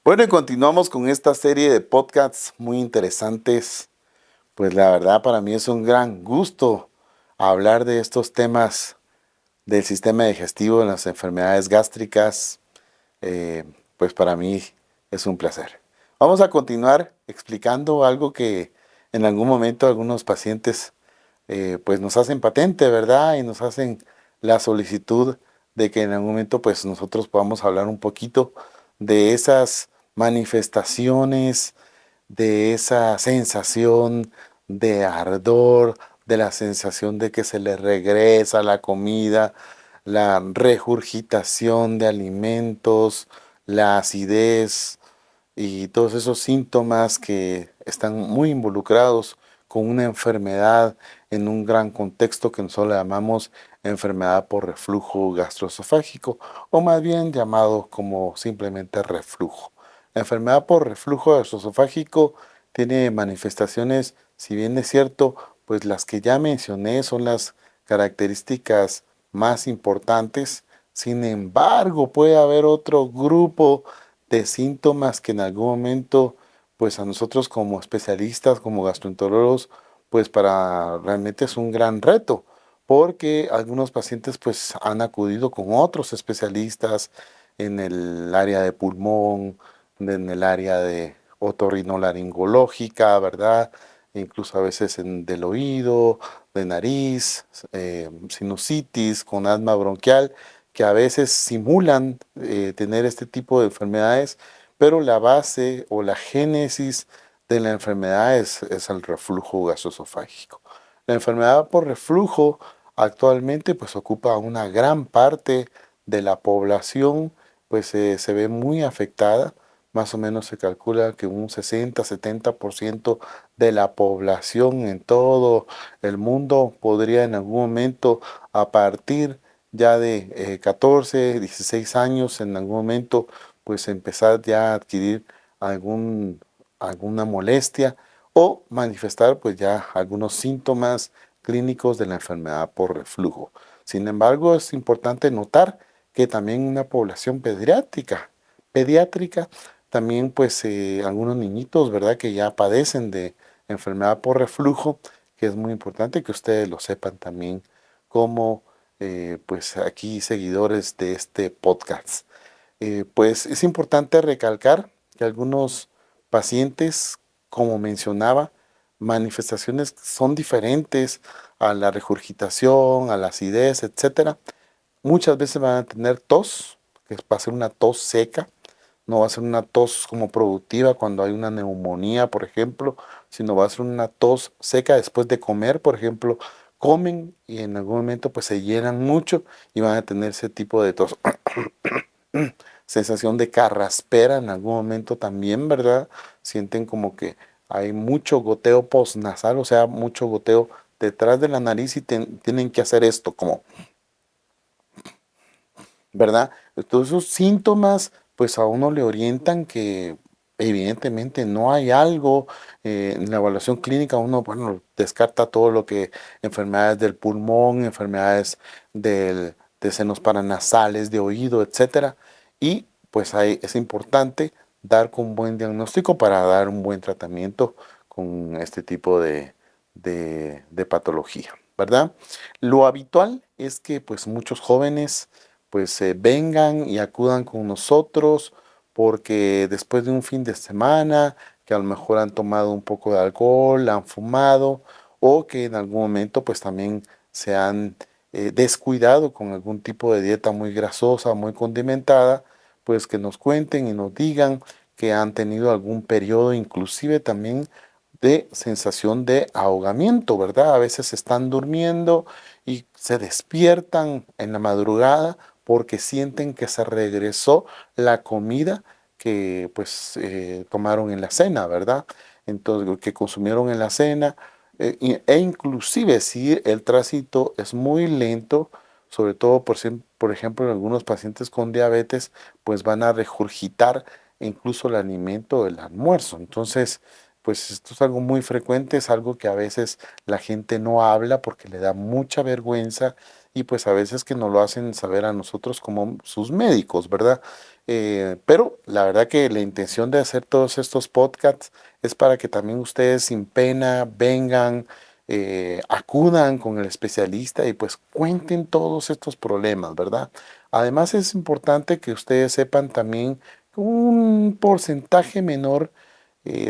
Bueno, y continuamos con esta serie de podcasts muy interesantes. Pues la verdad para mí es un gran gusto hablar de estos temas del sistema digestivo en las enfermedades gástricas. Eh, pues para mí es un placer. Vamos a continuar explicando algo que en algún momento algunos pacientes pues nos hacen patente, ¿verdad? Y nos hacen la solicitud de que en algún momento pues nosotros podamos hablar un poquito de esas manifestaciones, de esa sensación de ardor, de la sensación de que se le regresa la comida, la regurgitación de alimentos, la acidez y todos esos síntomas que están muy involucrados con una enfermedad en un gran contexto que nosotros le llamamos enfermedad por reflujo gastroesofágico o más bien llamado como simplemente reflujo. La enfermedad por reflujo gastroesofágico tiene manifestaciones, si bien es cierto, pues las que ya mencioné son las características más importantes. Sin embargo, puede haber otro grupo de síntomas que en algún momento, pues a nosotros como especialistas, como gastroenterólogos, pues para realmente es un gran reto, porque algunos pacientes pues han acudido con otros especialistas en el área de pulmón, en el área de otorrinolaringológica, ¿verdad? E incluso a veces del oído, de nariz, sinusitis con asma bronquial, que a veces simulan tener este tipo de enfermedades, pero la base o la génesis de la enfermedad es el reflujo gastroesofágico. La enfermedad por reflujo actualmente pues ocupa una gran parte de la población, pues se ve muy afectada. Más o menos se calcula que un 60-70% de la población en todo el mundo podría en algún momento, a partir ya de 14, 16 años, en algún momento, pues empezar ya a adquirir algún, alguna molestia o manifestar pues ya algunos síntomas clínicos de la enfermedad por reflujo. Sin embargo, es importante notar que también una población pediátrica, también pues algunos niñitos, ¿verdad? Que ya padecen de enfermedad por reflujo, que es muy importante que ustedes lo sepan también como pues aquí seguidores de este podcast. Pues es importante recalcar que algunos pacientes, como mencionaba, manifestaciones son diferentes a la regurgitación, a la acidez, etcétera. Muchas veces van a tener tos, que va a ser una tos seca, no va a ser una tos como productiva cuando hay una neumonía, por ejemplo, sino va a ser una tos seca después de comer, por ejemplo, comen y en algún momento pues se llenan mucho y van a tener ese tipo de tos. Sensación de carraspera en algún momento también, ¿verdad? Sienten como que hay mucho goteo postnasal, o sea, mucho goteo detrás de la nariz y tienen que hacer esto, como, ¿verdad? Todos esos síntomas, pues a uno le orientan que evidentemente no hay algo. En la evaluación clínica uno, bueno, descarta todo lo que enfermedades del pulmón, enfermedades de senos paranasales, de oído, etcétera. Y pues ahí es importante dar con buen diagnóstico para dar un buen tratamiento con este tipo de patología, ¿verdad? Lo habitual es que pues muchos jóvenes pues vengan y acudan con nosotros porque después de un fin de semana, que a lo mejor han tomado un poco de alcohol, han fumado o que en algún momento pues también se han descuidado con algún tipo de dieta muy grasosa, muy condimentada, pues que nos cuenten y nos digan que han tenido algún periodo inclusive también de sensación de ahogamiento, ¿verdad? A veces están durmiendo y se despiertan en la madrugada porque sienten que se regresó la comida que pues tomaron en la cena, ¿verdad? Entonces, que consumieron en la cena, e inclusive si el tránsito es muy lento, sobre todo por ejemplo en algunos pacientes con diabetes, pues van a regurgitar incluso el alimento del almuerzo. Entonces, pues esto es algo muy frecuente, es algo que a veces la gente no habla porque le da mucha vergüenza y pues a veces que nos lo hacen saber a nosotros como sus médicos, ¿verdad? Pero la verdad que la intención de hacer todos estos podcasts es para que también ustedes sin pena vengan, acudan con el especialista y pues cuenten todos estos problemas, ¿verdad? Además es importante que ustedes sepan también que un porcentaje menor,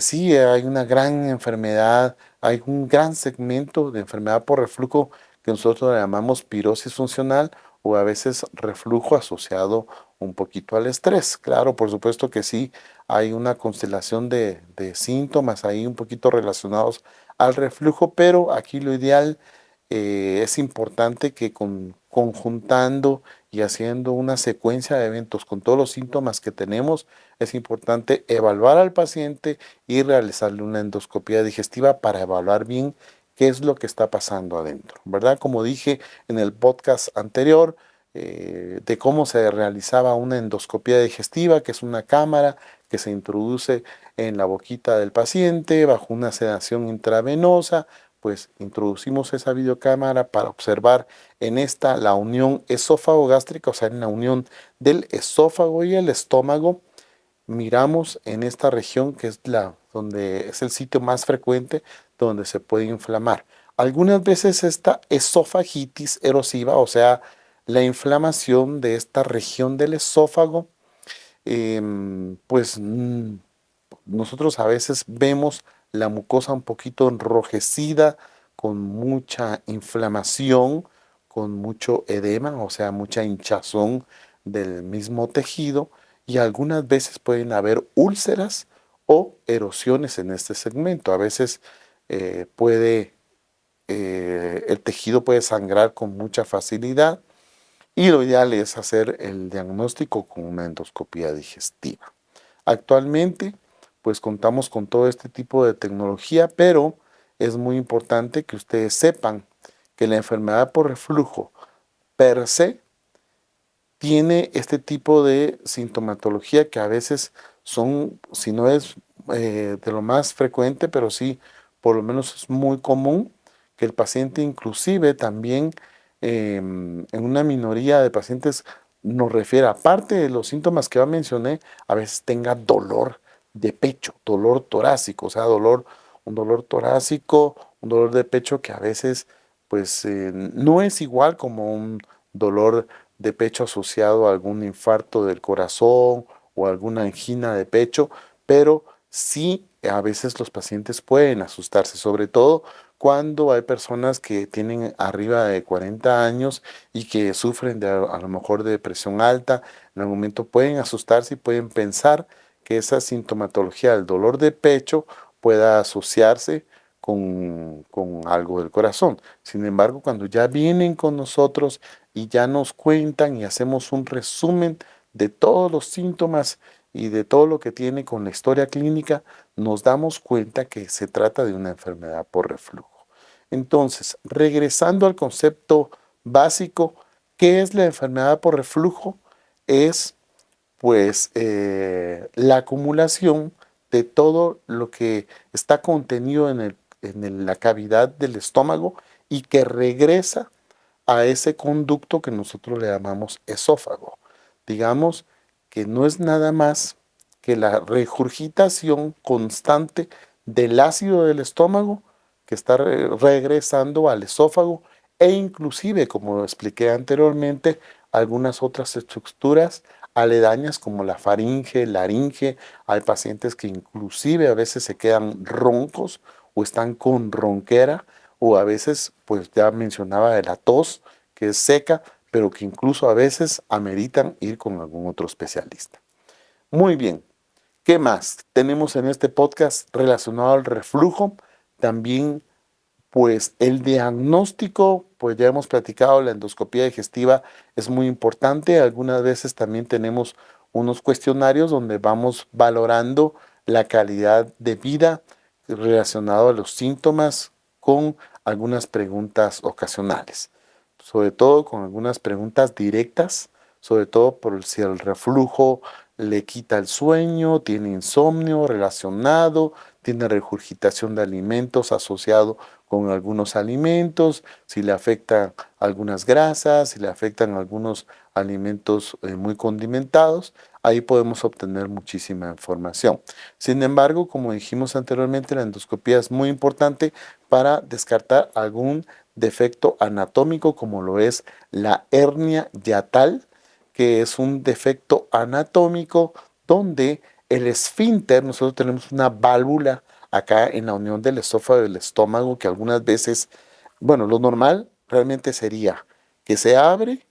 sí, hay una gran enfermedad, hay un gran segmento de enfermedad por reflujo que nosotros le llamamos pirosis funcional o a veces reflujo asociado un poquito al estrés. Claro, por supuesto que sí, hay una constelación de síntomas ahí un poquito relacionados al reflujo, pero aquí lo ideal, es importante que conjuntando y haciendo una secuencia de eventos con todos los síntomas que tenemos, es importante evaluar al paciente y realizarle una endoscopia digestiva para evaluar bien qué es lo que está pasando adentro, ¿verdad? Como dije en el podcast anterior, de cómo se realizaba una endoscopia digestiva, que es una cámara que se introduce en la boquita del paciente bajo una sedación intravenosa, pues introducimos esa videocámara para observar en esta la unión esófago-gástrica, o sea, en la unión del esófago y el estómago. Miramos en esta región que es la donde es el sitio más frecuente donde se puede inflamar. Algunas veces esta esofagitis erosiva, o sea, la inflamación de esta región del esófago, pues nosotros a veces vemos la mucosa un poquito enrojecida, con mucha inflamación, con mucho edema, o sea, mucha hinchazón del mismo tejido y algunas veces pueden haber úlceras o erosiones en este segmento. A veces puede, el tejido puede sangrar con mucha facilidad y lo ideal es hacer el diagnóstico con una endoscopia digestiva. Actualmente, pues contamos con todo este tipo de tecnología, pero es muy importante que ustedes sepan que la enfermedad por reflujo per se tiene este tipo de sintomatología que a veces son, si no es de lo más frecuente, pero sí, por lo menos es muy común que el paciente inclusive también, en una minoría de pacientes nos refiere, aparte de los síntomas que ya mencioné, a veces tenga dolor de pecho, dolor torácico, o sea, un dolor torácico, un dolor de pecho que a veces pues no es igual como un dolor de pecho asociado a algún infarto del corazón o alguna angina de pecho, pero sí a veces los pacientes pueden asustarse, sobre todo cuando hay personas que tienen arriba de 40 años y que sufren de a lo mejor de presión alta, en algún momento pueden asustarse y pueden pensar que esa sintomatología del dolor de pecho pueda asociarse con algo del corazón. Sin embargo, cuando ya vienen con nosotros y ya nos cuentan y hacemos un resumen de todos los síntomas y de todo lo que tiene con la historia clínica, nos damos cuenta que se trata de una enfermedad por reflujo. Entonces, regresando al concepto básico, ¿qué es la enfermedad por reflujo? Es pues la acumulación de todo lo que está contenido la cavidad del estómago y que regresa a ese conducto que nosotros le llamamos esófago. Digamos que no es nada más que la regurgitación constante del ácido del estómago que está regresando al esófago e inclusive, como expliqué anteriormente, algunas otras estructuras aledañas como la faringe, laringe. Hay pacientes que inclusive a veces se quedan roncos o están con ronquera o a veces, pues ya mencionaba de la tos, que es seca, pero que incluso a veces ameritan ir con algún otro especialista. Muy bien, ¿qué más tenemos en este podcast relacionado al reflujo? También pues el diagnóstico, pues ya hemos platicado, la endoscopia digestiva es muy importante. Algunas veces también tenemos unos cuestionarios donde vamos valorando la calidad de vida relacionado a los síntomas con algunas preguntas ocasionales, sobre todo con algunas preguntas directas, sobre todo por si el reflujo le quita el sueño, tiene insomnio relacionado, tiene regurgitación de alimentos asociado con algunos alimentos, si le afectan algunas grasas, si le afectan algunos alimentos muy condimentados, ahí podemos obtener muchísima información. Sin embargo, como dijimos anteriormente, la endoscopía es muy importante para descartar algún defecto anatómico como lo es la hernia yatal, que es un defecto anatómico donde el esfínter, nosotros tenemos una válvula acá en la unión del esófago y del estómago que algunas veces, bueno, lo normal realmente sería que se abre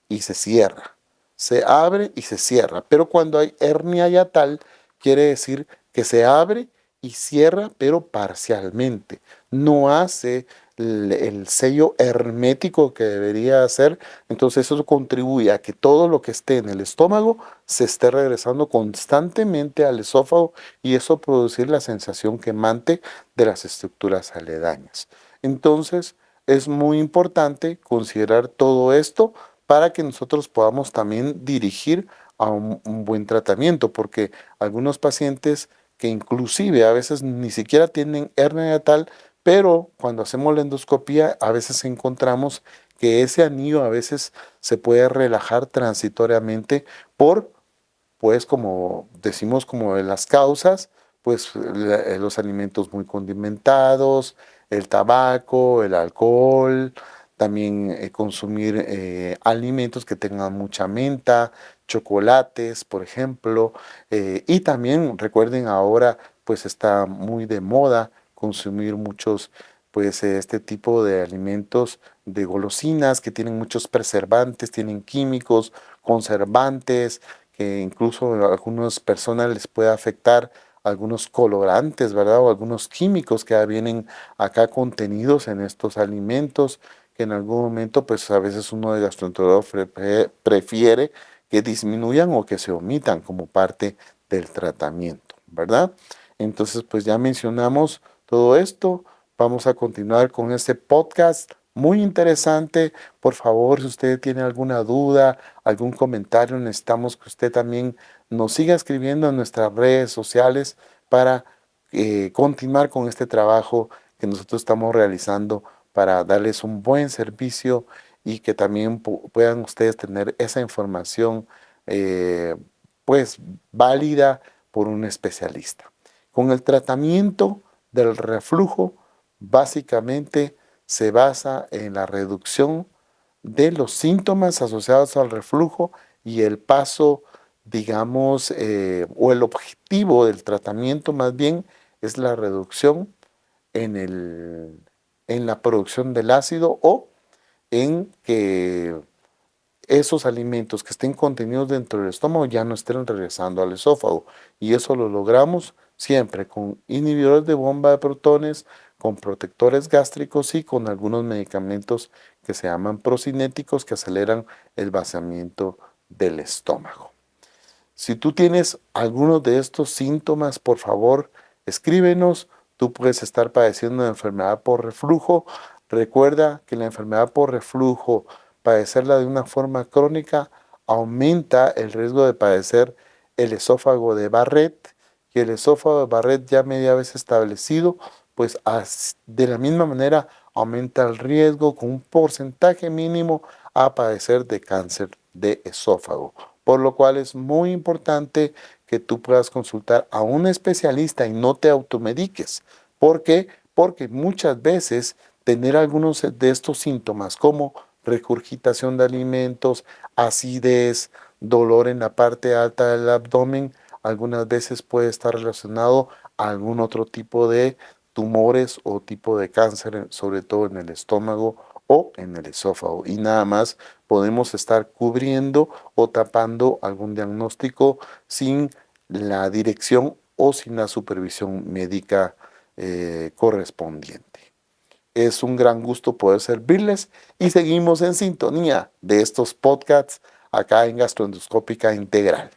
y se cierra. Se abre y se cierra. Pero cuando hay hernia yatal, quiere decir que se abre y cierra, pero parcialmente. No hace el sello hermético que debería hacer. Entonces eso contribuye a que todo lo que esté en el estómago se esté regresando constantemente al esófago y eso producir la sensación quemante de las estructuras aledañas. Entonces es muy importante considerar todo esto para que nosotros podamos también dirigir a un buen tratamiento, porque algunos pacientes que inclusive a veces ni siquiera tienen hernia yatal, pero cuando hacemos la endoscopía a veces encontramos que ese anillo a veces se puede relajar transitoriamente por, pues como decimos, como de las causas, pues los alimentos muy condimentados, el tabaco, el alcohol, también consumir alimentos que tengan mucha menta, chocolates, por ejemplo, y también recuerden ahora, pues está muy de moda consumir muchos, pues este tipo de alimentos de golosinas que tienen muchos preservantes, tienen químicos, conservantes, que incluso a algunas personas les puede afectar algunos colorantes, ¿verdad? O algunos químicos que vienen acá contenidos en estos alimentos, que en algún momento, pues a veces uno de gastroenterólogo prefiere que disminuyan o que se omitan como parte del tratamiento, ¿verdad? Entonces, pues ya mencionamos todo esto. Vamos a continuar con este podcast muy interesante. Por favor, si usted tiene alguna duda, algún comentario, necesitamos que usted también nos siga escribiendo en nuestras redes sociales para continuar con este trabajo que nosotros estamos realizando para darles un buen servicio y que también puedan ustedes tener esa información eh, pues válida por un especialista. Con el tratamiento del reflujo, básicamente se basa en la reducción de los síntomas asociados al reflujo y el paso, digamos, o el objetivo del tratamiento más bien es la reducción en en la producción del ácido o en que esos alimentos que estén contenidos dentro del estómago ya no estén regresando al esófago. Y eso lo logramos siempre con inhibidores de bomba de protones, con protectores gástricos y con algunos medicamentos que se llaman procinéticos que aceleran el vaciamiento del estómago. Si tú tienes alguno de estos síntomas, por favor, escríbenos. Tú puedes estar padeciendo de enfermedad por reflujo. Recuerda que la enfermedad por reflujo, padecerla de una forma crónica, aumenta el riesgo de padecer el esófago de Barrett. Y el esófago de Barrett ya media vez establecido, pues de la misma manera aumenta el riesgo con un porcentaje mínimo a padecer de cáncer de esófago. Por lo cual es muy importante que tú puedas consultar a un especialista y no te automediques. ¿Por qué? Porque muchas veces tener algunos de estos síntomas como regurgitación de alimentos, acidez, dolor en la parte alta del abdomen, algunas veces puede estar relacionado a algún otro tipo de tumores o tipo de cáncer, sobre todo en el estómago o en el esófago. Y nada más podemos estar cubriendo o tapando algún diagnóstico sin la dirección o sin la supervisión médica correspondiente. Es un gran gusto poder servirles y seguimos en sintonía de estos podcasts acá en Gastroendoscópica Integral.